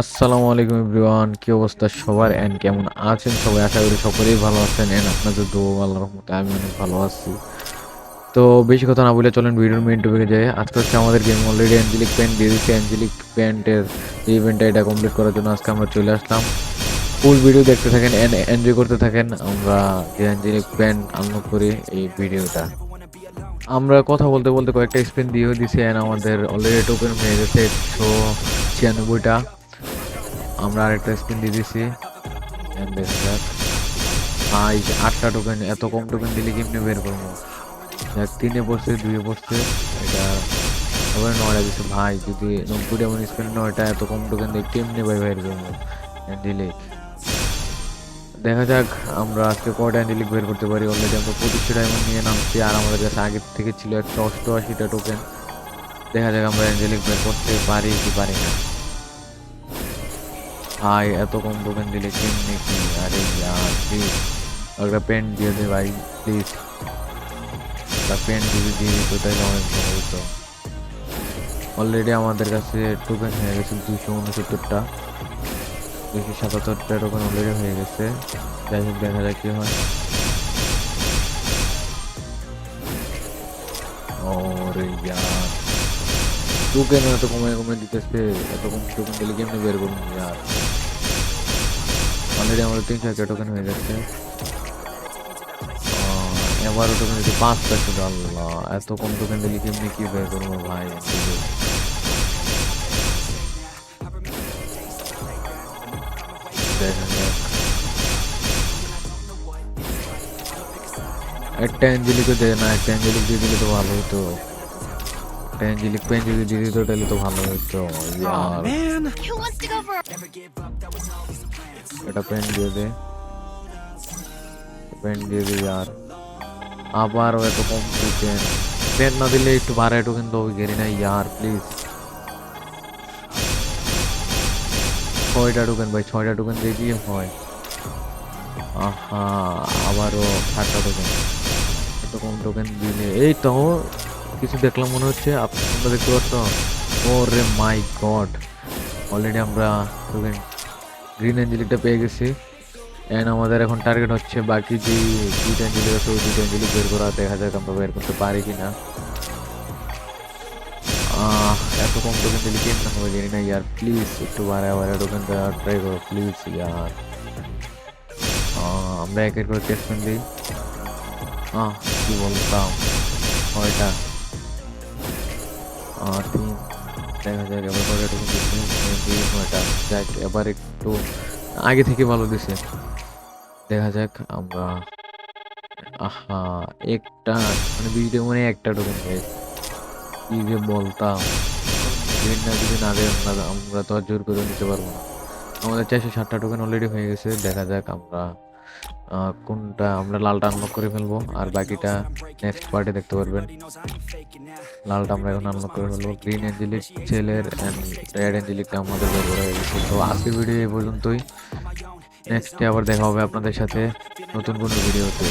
আসসালামু আলাইকুম এভরিওয়ান, কি অবস্থা সবার এন্ড কেমন আছেন সবাই? আশা করি সকলেই ভালো আছেন এন্ড আপনাদের দোয়া আল্লাহর রহমতে আমি অনেক ভালো আছি। তো বেশি কথা না বলে চলেন ভিডিওর মেইন টপিকে যাই। আজকে হচ্ছে আমাদের গেম অলরেডি অ্যাঞ্জেলিক পেন্ট দিয়ে দিচ্ছে। অ্যাঞ্জেলিক পেন্টের যে ইভেন্টটা এটা কমপ্লিট করার জন্য আজকে আমরা চলে আসলাম। ফুল ভিডিও দেখতে থাকেন এন্ড এনজয় করতে থাকেন। আমরা যে অ্যাঞ্জেলিক পেন্ট আনলক করি এই ভিডিওটা। আমরা কথা বলতে বলতে কয়েকটা স্পিন দিয়েও দিছি এন্ড আমাদের অলরেডি টোকেন হয়ে গেছে 196টা। আমরা আরেকটা স্পিন দিয়ে দিছি। দেখা যাক ভাই, 8টা টোকেন, এত কম টোকেন দিলে কেমনে বের করবো? দেখ 3-এ পড়ছে, 2-এ পড়ছে, এটা আবার 9টা দিছে। ভাই যদি 90 এমন স্পিন 9টা এত কম টোকেন দিয়ে কেমনে ভাই বের করবো দিলে? দেখা যাক আমরা আজকে কয়টা অ্যান্ডেলিক বের করতে পারি। অলরেডি আমরা 2500 ডায়মন্ড নিয়ে নামছি আর আমাদের কাছে আগের থেকে ছিল 188টা টোকেন। দেখা যাক আমরা অ্যাঞ্জেলিক বের করতে পারি কি পারি না। ভাই এত কম টোকেন দিলে কেমনে কি? আরে ইয়ার প্লিজ একটা পেন দিয়ে দে ভাই, প্লিজ একটা পেন যদি দিয়ে দিত তাইলে অনেক ভালো হতো। অলরেডি আমাদের কাছে টোকেন হয়ে গেছে 269টা, 277টা টোকেন অলরেডি হয়ে গেছে। যাই হোক দেখা যাক কি হয়। ওরে ইয়ার টোকেন এত কমে কমে দিতেছে, এত কম টোকেন দিলে কেমনে বের করবো ইয়ার? অলরেডি আমাদের 300 টোকেন হয়ে গেছে। এবারও টোকেন দিতে 5টা ছিল। আল্লাহ এত কম টোকেন দিলে কেমনি কি বের করবো ভাই? দেখা যাক। একটা অ্যাঞ্জেলিকও দেয় না, একটা অ্যাঞ্জেলিক দিয়ে দিলে তো ভালো হতো। একটা অ্যাঞ্জেলিক পেন যদি দিয়ে দিত তাহলে তো ভালো হতো ইয়ার। এটা পেন দিয়ে দে, পেন দিয়ে দে ইয়ার। আবারও এত কম টোকেন, পেন না দিলে একটু বাড়ায় টোকেন তো গেরি না ইয়ার প্লিজ। 6টা টোকেন ভাই, 6টা টোকেন দিয়ে কি হয়? আহা, আবারও 7টা টোকেন। এত কম টোকেন দিলে এই তো কিছু দেখলাম মনে হচ্ছে। তোমরা দেখতে পাচ্ছ? ও রে মাই গড, অলরেডি আমরা টোকেন গ্রিন অ্যাঞ্জেলিকটা পেয়ে গেছি এন্ড আমাদের এখন টার্গেট হচ্ছে বাকি যে 2টা অ্যাঞ্জেলিক আছে ওই 2টা অ্যাঞ্জেলিক বের করা। দেখা যাক আমরা বের করতে পারি কিনা। এত কম টোকেন দিলে কেমন হবে জানি না ইয়ার, প্লিজ একটু বাড়ায় বাড়ায় টোকেন দেওয়ার ট্রাই করো প্লিজ ইয়ার। আমরা একের করে টেস্টমেন্ট দিই। কি বলতাম, 6টা 3। দেখা যাক এবার কয়টা টোকেন দিচ্ছে, 9টা। যাক এবার একটু আগে থেকে ভালো দিছে। দেখা যাক আমরা আহা একটা মানে ভিডিও মানে একটা টোকেন পেয়েছি। কি যে বলতাম, গ্রিন না যদি না দেয় আমরা তো আর জোর করে নিতে পারবো না। আমাদের 460টা টোকেন অলরেডি হয়ে গেছে। দেখা যাক আমরা কোনটা, আমরা লালটা আনলক করে ফেলবো আর বাকিটা নেক্সট পার্টে দেখতে পারবেন। লালটা আমরা এখন আনলক করে ফেলবো। গ্রিন অ্যাঞ্জেলিক ছেলের অ্যান্ড রেড অ্যাঞ্জেলিকটা আমাদের ব্যবহার হয়ে গেছে। তো আজকের ভিডিও এই পর্যন্তই। নেক্সটে আবার দেখা হবে আপনাদের সাথে নতুন কোনো ভিডিওতে।